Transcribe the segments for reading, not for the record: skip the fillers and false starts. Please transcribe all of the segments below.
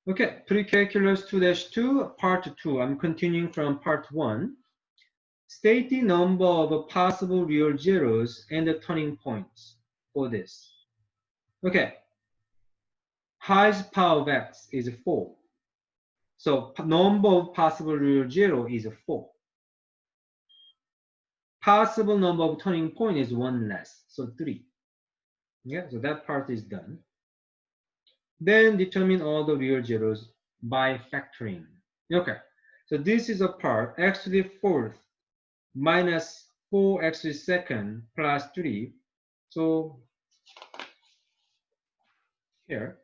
Okay, pre-calculus 2-2, part 2. I'm continuing from part 1. State the number of possible real zeros and the turning points for this. Okay, highest power of x is 4. So number of possible real zero is 4. Possible number of turning point is 1 less, so 3. Yeah, so that part is done. Then determine all the real zeros by factoring. Okay, so this is a part x to the 4th minus 4x to the 2nd plus 3. So here,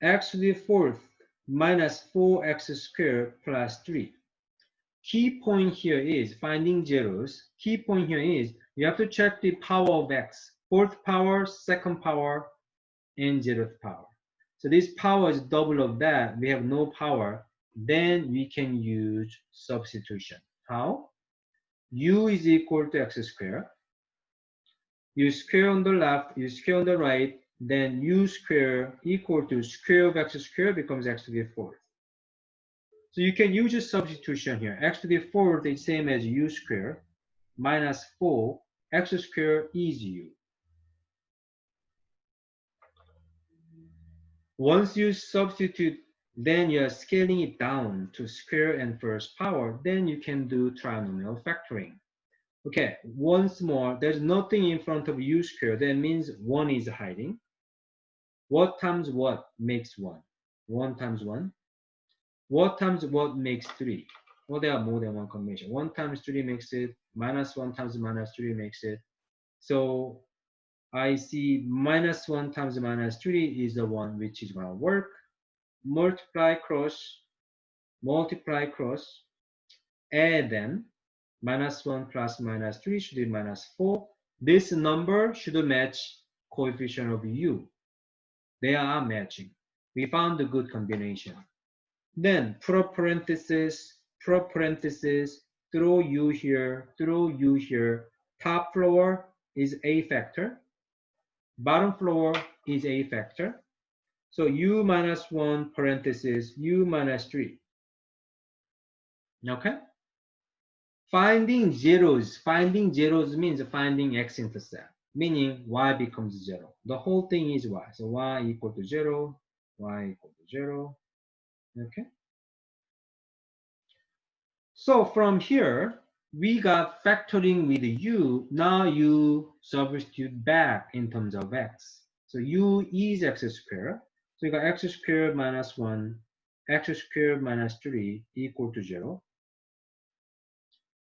x to the 4th minus 4x squared plus 3. Key point here is finding zeros. Key point here is you have to check the power of x. 4th power, 2nd power, and 0th power. So this power is double of that. We have no power. Then we can use substitution. How? U is equal to x squared. You square on the left, you square on the right, then u square equal to square of x squared becomes x to the 4th. So you can use a substitution here. X to the 4th is same as u squared minus 4, x squared is u. Once you substitute, then you're scaling it down to square and first power, then you can do trinomial factoring. Okay, once more, there's nothing in front of u squared. That means 1 is hiding. What times what makes 1? 1 times 1. What times what makes 3? Well, there are more than one combination. 1 times 3 makes it, minus 1 times minus 3 makes it. So I see minus 1 times minus 3 is the one which is going to work. Multiply cross, add them. Minus 1 plus minus 3 should be minus 4. This number should match coefficient of u. They are matching. We found a good combination. Then throw parentheses, throw u here. Top floor is a factor. Bottom floor is a factor. So u minus 1 parentheses u minus 3. Okay? Finding zeros means finding x-intercept, meaning y becomes 0. The whole thing is y. So y equal to 0, y equal to 0. Okay? So from here, we got factoring with u. Now you substitute back in terms of x. So u is x squared. So you got x squared minus 1, x squared minus 3 equal to 0.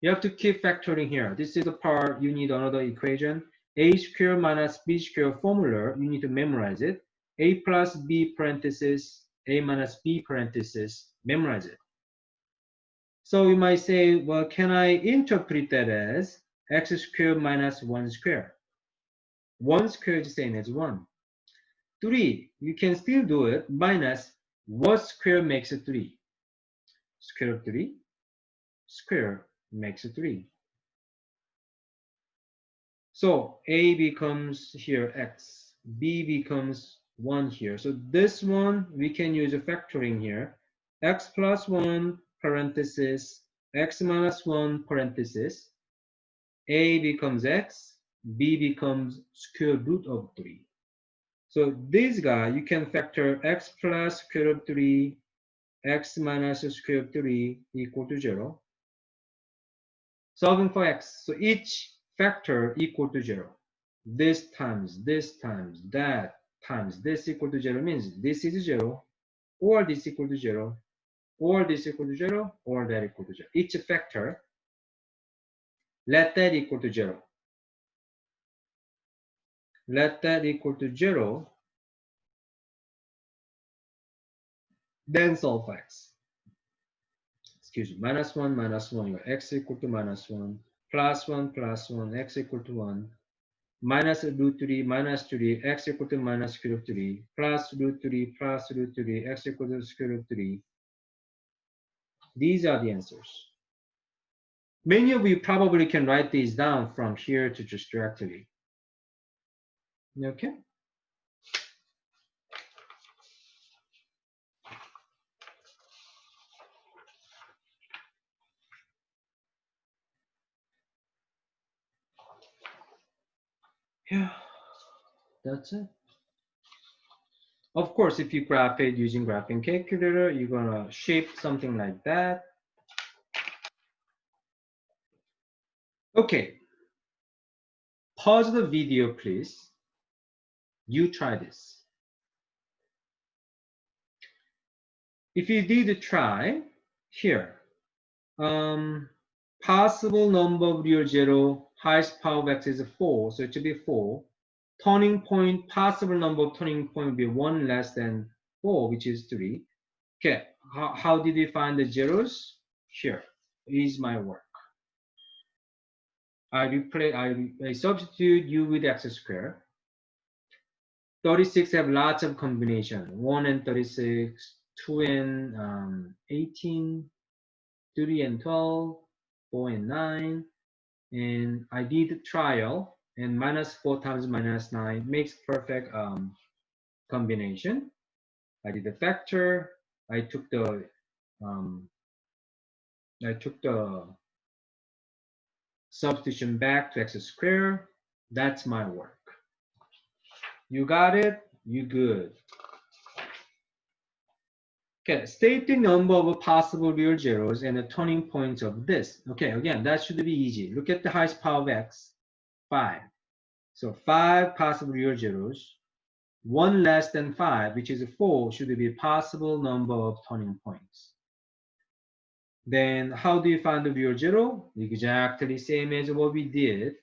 You have to keep factoring here. This is the part you need another equation. A squared minus b squared formula, you need to memorize it. A plus b parenthesis, a minus b parenthesis, memorize it. So you might say, well, can I interpret that as x squared minus 1 squared? 1 squared is the same as 1. 3, you can still do it, minus what square makes it 3? Square of 3, square makes it 3. So a becomes here x, b becomes 1 here. So this one, we can use a factoring here. X plus 1 parenthesis, x minus 1 parenthesis. A becomes x, b becomes square root of 3. So this guy, you can factor x plus square root of 3, x minus square root of 3 equal to 0. Solving for x. So each factor equal to 0. This times that times this equal to 0 means this is 0, or this equal to 0, or this equal to 0, or that equal to 0. Each factor, let that equal to 0. Let that equal to 0. Then solve for x. Excuse me, minus 1, you got x equal to minus 1, plus 1, x equal to 1, minus root 3, minus 3, x equal to minus square root 3, plus root 3, x equal to square root 3. These are the answers. Many of you probably can write these down from here to just directly. Okay? Yeah, that's it. Of course, if you graph it using graphing calculator, you're gonna shape something like that. Okay, pause the video, please. You try this. If you did try, here, possible number of real zero, highest power of x is 4, so it should be 4. Turning point, possible number of turning point will be 1 less than 4, which is 3. Okay, how did we find the zeros? Here is my work. I substitute u with x squared. 36 have lots of combination. 1 and 36, 2 and 18, 3 and 12, 4 and 9. And I did trial, and -4 times -9 makes perfect combination. I did the factor. I took the substitution back to x squared. That's my work. You got it? You good. Okay, state the number of possible real zeros and the turning points of this. Okay, again, that should be easy. Look at the highest power of x, 5. So 5 possible real zeros. 1 less than 5, which is 4, should be a possible number of turning points. Then how do you find the real zero? Exactly same as what we did,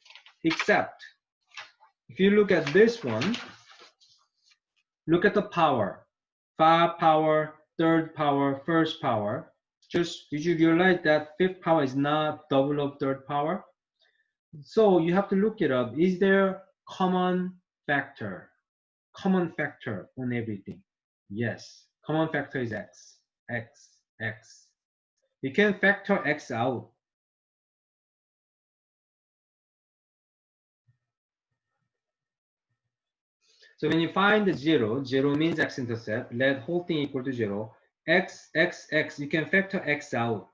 except if you look at this one, look at the power. 5 power, third power, first power. Just did you realize that fifth power is not double of third power? So you have to look it up. Is there common factor? Common factor on everything? Yes. Common factor is x, x, x. You can factor x out. So when you find the 0, 0 means x-intercept, let whole thing equal to 0. X, x, x, you can factor x out.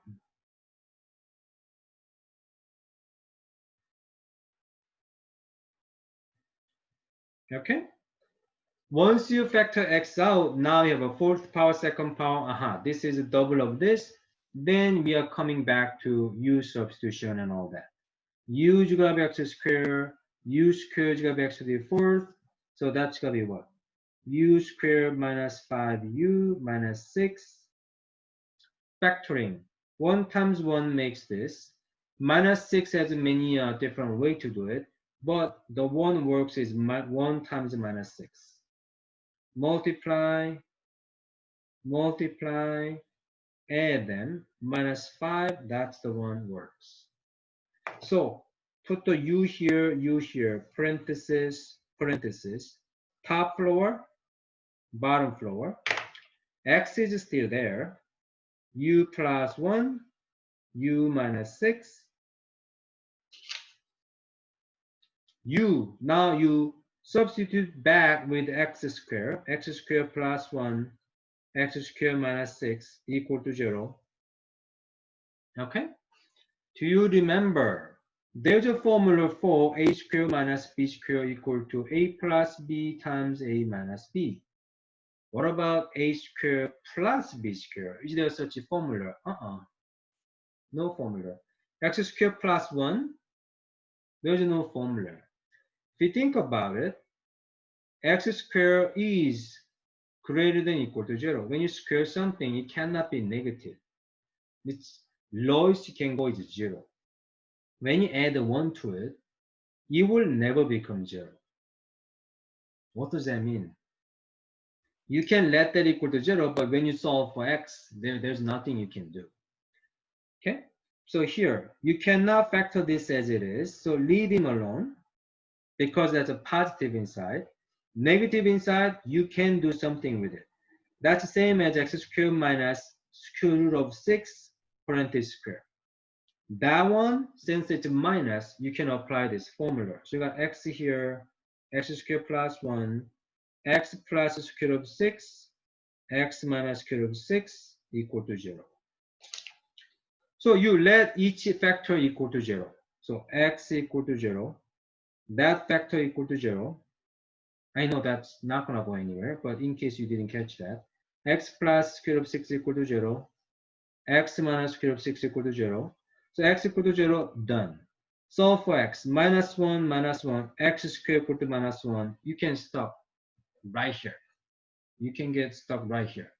Okay? Once you factor x out, now you have a fourth power, second power. Aha, this is a double of this. Then we are coming back to u substitution and all that. U's gonna be x squared, u squared is gonna be x to the fourth. So that's gonna be what? U squared minus 5u minus 6. Factoring. 1 times 1 makes this. Minus 6 has many different way to do it, but the one works is 1 times minus 6. Multiply, multiply, add them, -5, that's the one works. So put the u here, parenthesis, parenthesis, top floor, bottom floor. X is still there. U plus 1, u minus 6. U, now you substitute back with x squared plus 1, x squared minus 6 equal to 0. Okay? Do you remember? There's a formula for a squared minus b squared equal to a plus b times a minus b. What about a squared plus b squared? Is there such a formula? No formula. X squared plus 1, there's no formula. If you think about it, x squared is greater than or equal to 0. When you square something, it cannot be negative. Its lowest it can go is 0. When you add 1 to it, it will never become 0. What does that mean? You can let that equal to 0, but when you solve for x, there's nothing you can do. Okay? So here, you cannot factor this as it is, so leave him alone, because that's a positive inside. Negative inside, you can do something with it. That's the same as x squared minus square root of 6 parenthesis square. That one, since it's minus, you can apply this formula. So you got x here, x squared plus 1, x plus square root of 6, x minus square root of 6 equal to 0. So you let each factor equal to 0. So x equal to 0. that factor equal to 0. I know that's not going to go anywhere, but in case you didn't catch that, x plus square root of 6 equal to 0, x minus square root of 6 equal to 0. So x equal to 0, done. Solve for x, minus 1, x squared equal to minus 1. You can stop right here. You can get stuck right here.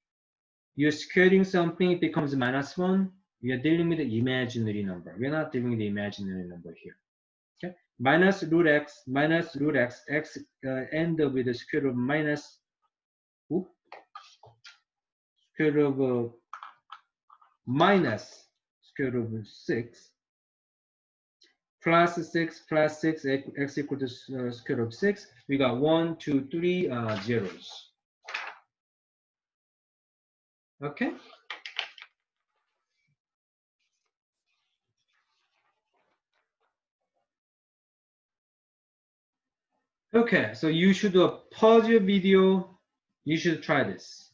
You're squaring something, it becomes minus 1. We are dealing with the imaginary number. We're not dealing with the imaginary number here. Okay? Minus root x, x end up with the square root of minus, square root of minus square root of 6, plus 6, x equal to square root of 6. We got 1, 2, 3 zeros. Okay? Okay, so you should pause your video. You should try this.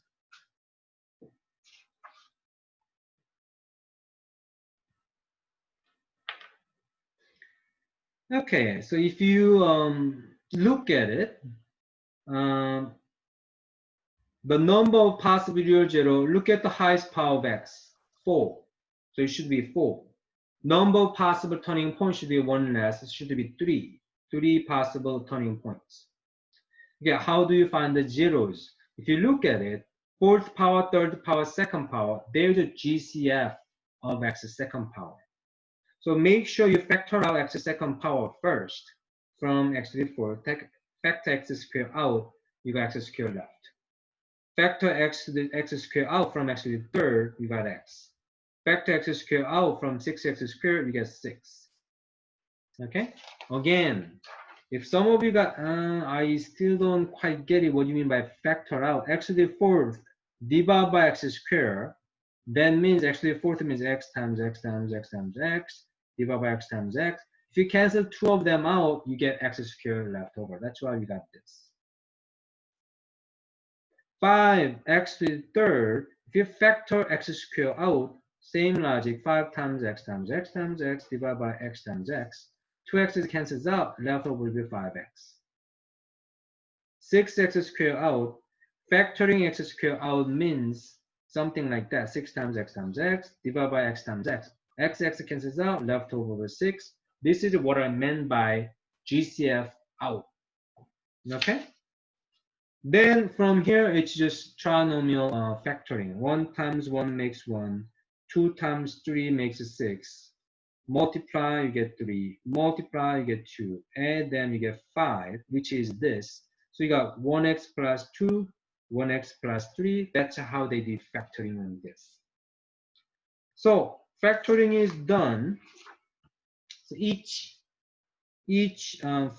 Okay, so if you look at it, the number of possible real zero, look at the highest power of x, 4. So it should be 4. Number of possible turning points should be 1 less. It should be 3. 3 possible turning points. Okay, how do you find the zeros? If you look at it, fourth power, third power, second power, there's a GCF of x second power. So make sure you factor out x second power first from x to the fourth. Factor x squared out, you got x squared left. Factor x to the x squared out from x to the third, you got x. Factor x squared out from 6x squared, you get 6. Okay? Again, if some of you got, I still don't quite get it, what you mean by factor out. X to the fourth divided by x squared, then means x to the fourth means x times x times x times x, divided by x times x. If you cancel 2 of them out, you get x squared left over. That's why we got this. 5x to the third, if you factor x squared out, same logic, 5 times x times x times x divided by x times x. 2x cancels out, left over will be 5x. 6x squared out, factoring x squared out means something like that. 6 times x divided by x times x. X cancels out, left over with 6. This is what I meant by GCF out. Okay? Then from here, it's just trinomial factoring. 1 times 1 makes 1. 2 times 3 makes 6. Multiply, you get 3. Multiply, you get 2. Add them, you get 5, which is this. So you got 1x plus 2, 1x plus 3. That's how they did factoring on this. So factoring is done. So each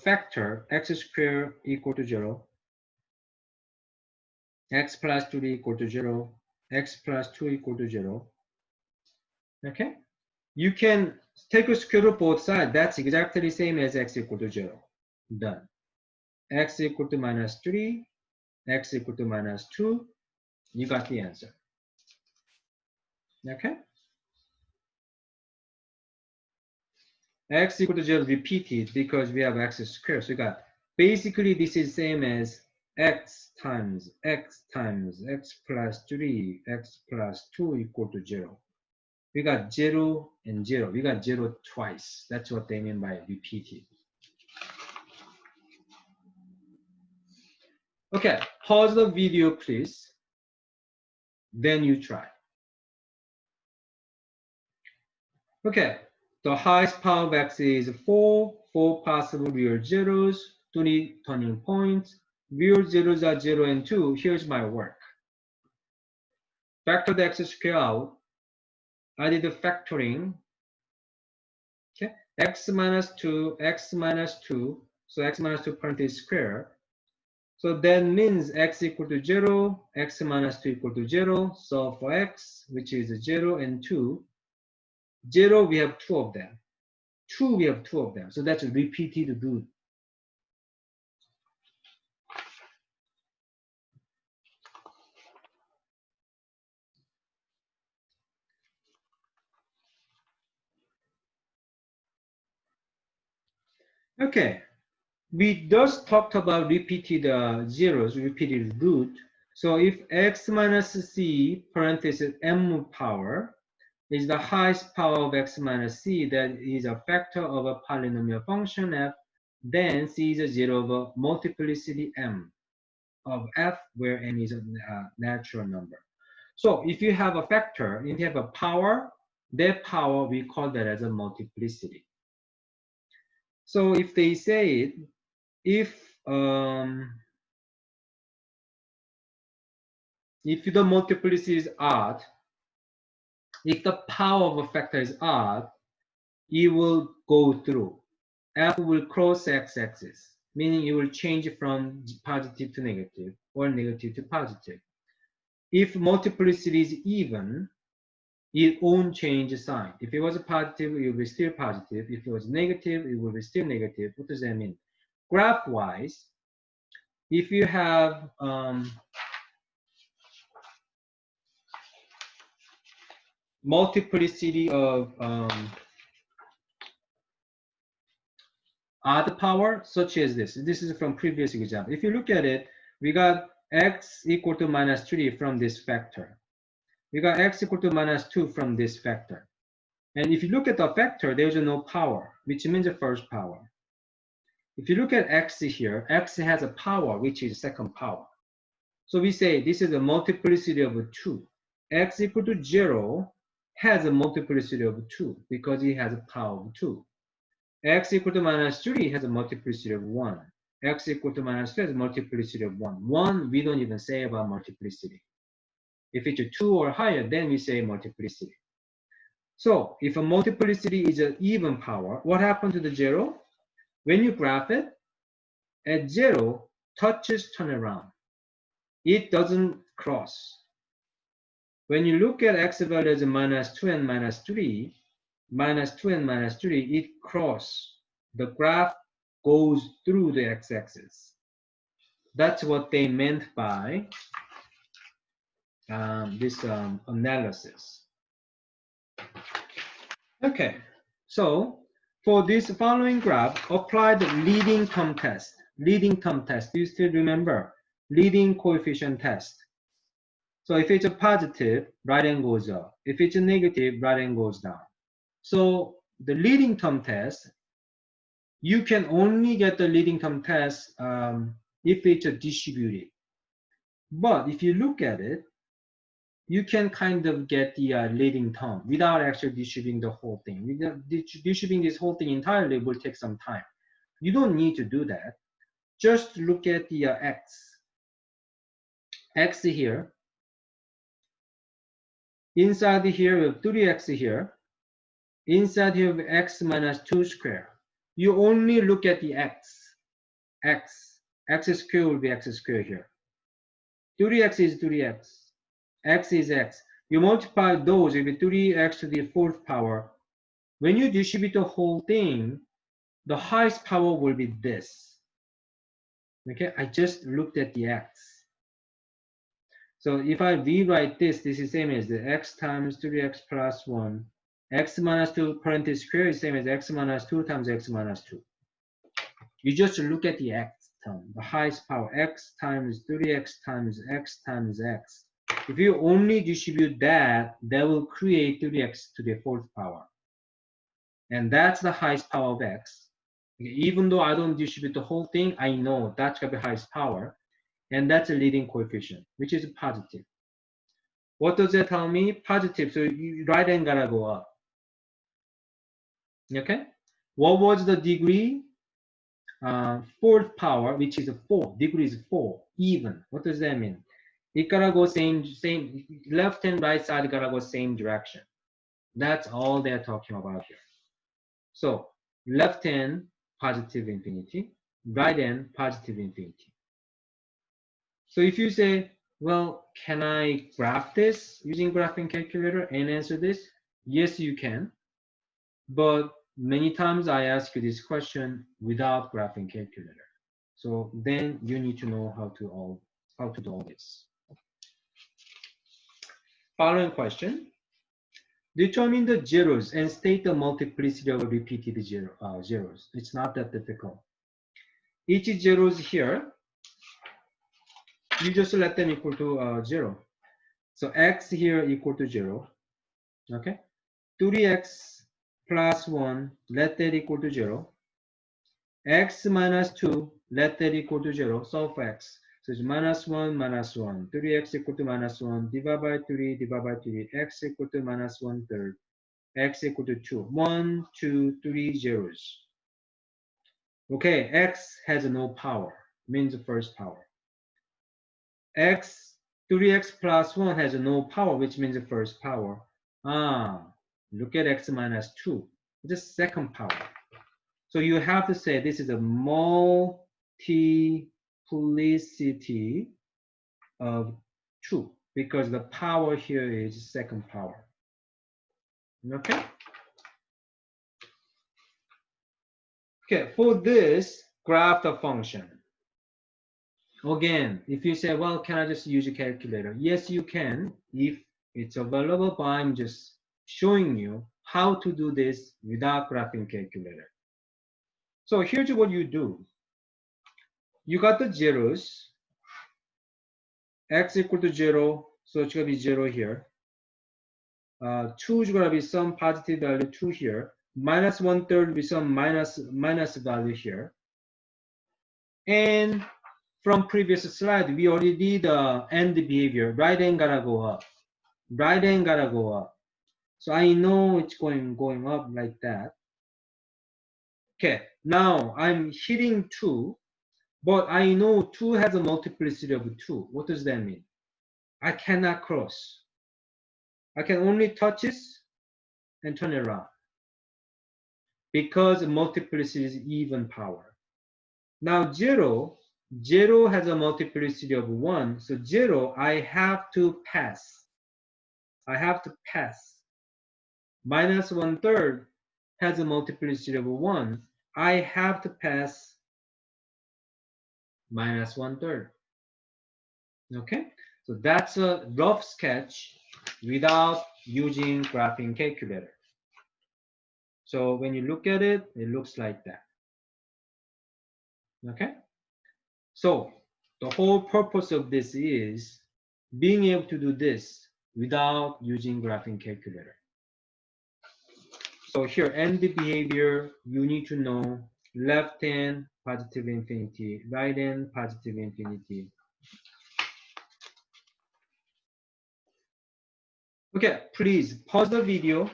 factor, x squared equal to 0, x plus 3 equal to 0, x plus 2 equal to 0. Okay? You can take a square root both sides. That's exactly the same as x equal to 0. Done. X equal to minus 3, x equal to minus 2. You got the answer. Okay? X equal to 0 repeated because we have x squared. So you got, basically this is same as x times x plus 3, x plus 2 equal to 0. We got 0 and 0. We got 0 twice. That's what they mean by repeated. Okay, pause the video, please. Then you try. Okay, the highest power of x is 4, 4 possible real zeros, 20 turning points. Real zeros are 0 and 2. Here's my work. Factor the x squared out. I did the factoring. Okay, x minus 2, so x minus 2 parentheses square. So that means x equal to 0, x minus 2 equal to 0. So for x, which is 0 and 2, 0, we have 2 of them. 2, we have 2 of them. So that's a repeated root. Okay, we just talked about repeated zeros, repeated root. So if x minus c parenthesis m power is the highest power of x minus c, that is a factor of a polynomial function f, then c is a zero of a multiplicity m of f, where m is a natural number. So if you have a factor, if you have a power, that power, we call that as a multiplicity. So if they say it, if the multiplicity is odd, if the power of a factor is odd, it will go through. F will cross x-axis, meaning it will change from positive to negative or negative to positive. If multiplicity is even, it won't change sign. If it was positive, it will be still positive. If it was negative, it will be still negative. What does that mean? Graph-wise, if you have multiplicity of odd power, such as this. This is from previous example. If you look at it, we got x equal to minus 3 from this factor. We got x equal to minus 2 from this factor. And if you look at the factor, there's no power, which means the first power. If you look at x here, x has a power, which is second power. So we say this is a multiplicity of 2. X equal to 0 has a multiplicity of 2 because it has a power of 2. X equal to minus 3 has a multiplicity of 1. X equal to minus 2 has a multiplicity of 1. 1, we don't even say about multiplicity. If it's a 2 or higher, then we say multiplicity. So if a multiplicity is an even power, what happened to the 0? When you graph it, at 0, touches turn around. It doesn't cross. When you look at x value as a minus 2 and minus 3, minus 2 and minus 3, it cross. The graph goes through the x-axis. That's what they meant by this analysis. Okay, so for this following graph, apply the leading term test. Leading term test, do you still remember? Leading coefficient test. So if it's a positive, right hand goes up. If it's a negative, right hand goes down. So the leading term test, you can only get the leading term test if it's a distributed. But if you look at it, you can kind of get the leading term without actually distributing the whole thing. Distributing this whole thing entirely will take some time. You don't need to do that. Just look at the x. X here. Inside here, we have 3x here. Inside here, we have x minus 2 square. You only look at the x. X square will be x square here. 3x is 3x. X is x. You multiply those, it will be 3x to the fourth power. When you distribute the whole thing, the highest power will be this. Okay, I just looked at the x. So if I rewrite this, this is same as the x times 3x plus 1. X minus 2 parenthesis square is same as x minus 2 times x minus 2. You just look at the x term, the highest power, x times 3x times x times x. If you only distribute that, that will create 3x to the fourth power. And that's the highest power of x. Even though I don't distribute the whole thing, I know that's going to be highest power. And that's a leading coefficient, which is positive. What does that tell me? Positive, so right hand gotta go up. Okay? What was the degree? Fourth power, which is 4. Degree is 4, even. What does that mean? It gotta go same, left and right side gotta go same direction. That's all they're talking about here. So left hand, positive infinity, right hand, positive infinity. So if you say, well, can I graph this using graphing calculator and answer this? Yes, you can. But many times I ask you this question without graphing calculator. So then you need to know how to do all this. Following question. Determine the zeros and state the multiplicity of repeated zeros. It's not that difficult. each zeros here, you just let them equal to 0. So x here equal to 0. Okay. 3x plus 1, let that equal to 0. X minus 2, let that equal to 0. Solve for x. So it's minus 1, minus 1. 3x equal to minus 1. Divide by 3, divide by 3. X equal to minus 1/3. X equal to 2. 1, 2, 3 zeros. Okay, x has no power. Means first power. X, 3x plus 1 has no power, which means first power. Look at x minus 2. It's a second power. So you have to say this is a multiplicity of 2 because the power here is second power. Okay? Okay, for this, graph the function. Again, if you say, well, can I just use a calculator? Yes, you can if it's available, but I'm just showing you how to do this without graphing calculator. So here's what you do. You got the zeros, x equal to 0, so it's going to be 0 here. 2 is going to be some positive value 2 here. Minus 1/3 will be some minus value here. And from previous slide, we already did end behavior. Right hand gotta go up. Right hand gotta go up. So I know it's going up like that. Okay, now I'm hitting 2, but I know 2 has a multiplicity of 2. What does that mean? I cannot cross. I can only touch this and turn it around because multiplicity is even power. Now 0 has a multiplicity of 1, so 0 I have to pass. I have to pass. Minus 1/3 has a multiplicity of 1. I have to pass minus 1/3. Okay, so that's a rough sketch without using graphing calculator. So when you look at it, it looks like that. Okay, so the whole purpose of this is being able to do this without using graphing calculator. So here, end behavior, you need to know left hand positive infinity, right hand positive infinity. Okay, please pause the video.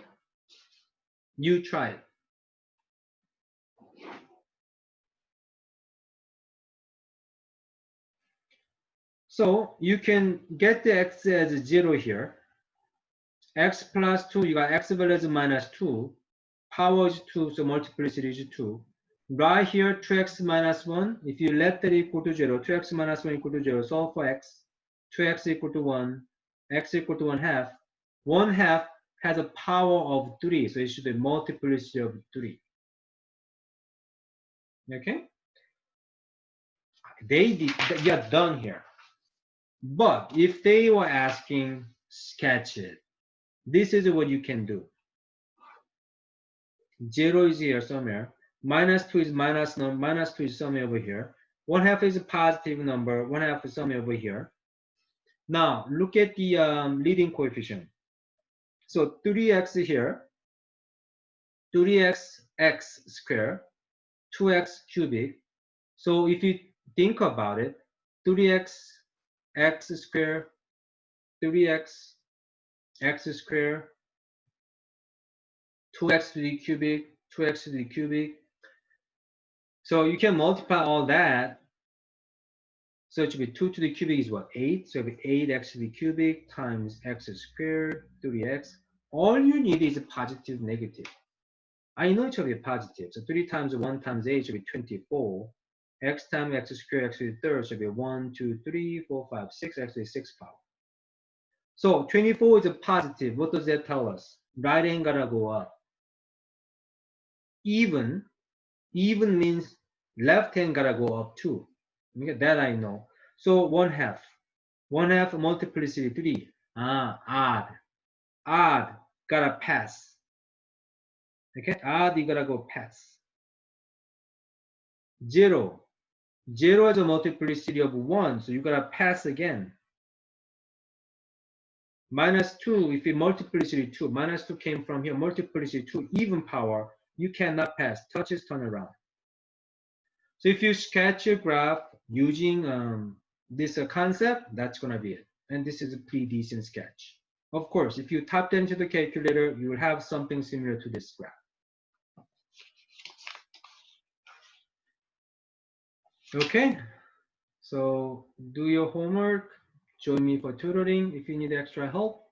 You try it. So you can get the x as 0 here. X plus 2, you got x values minus 2. Power is 2, so multiplicity is 2. Right here, 2x minus 1. If you let that equal to 0, 2x minus 1 equal to 0. Solve for x. 2x equal to 1. X equal to 1/2. 1/2 has a power of 3, so it should be multiplicity of 3. Okay? You're done here. But if they were asking, sketch it. This is what you can do. 0 is here somewhere. Minus 2 is minus 2 is somewhere over here. 1/2 is a positive number. 1/2 is somewhere over here. Now look at the leading coefficient. So 3x here, 3x x squared, 2x cubic. So if you think about it, 3x x squared, 3x x squared, 2x to the cubic, 2x to the cubic. So you can multiply all that. So it should be 2 to the cubic is what? 8. So it will be 8x to the cubic times x squared, 3x. All you need is a positive, negative. I know it should be positive. So 3 times 1 times 8 should be 24. X times x squared, x to the third should be 1, 2, 3, 4, 5, 6, x to the 6th power. So 24 is a positive. What does that tell us? Right hand gotta go up. Even means left hand gotta go up too. Okay, that I know. So 1/2. 1/2 multiplicity 3. Odd. Odd gotta pass. Okay, odd you gotta go pass. 0. 0 has a multiplicity of 1, so you gotta pass again. Minus 2, if you multiplicity 2, minus 2 came from here, multiplicity 2, even power, you cannot pass, touches turn around. So if you sketch a graph using this concept, that's gonna be it. And this is a pretty decent sketch. Of course, if you type that into the calculator, you will have something similar to this graph. Okay, so do your homework, join me for tutoring if you need extra help.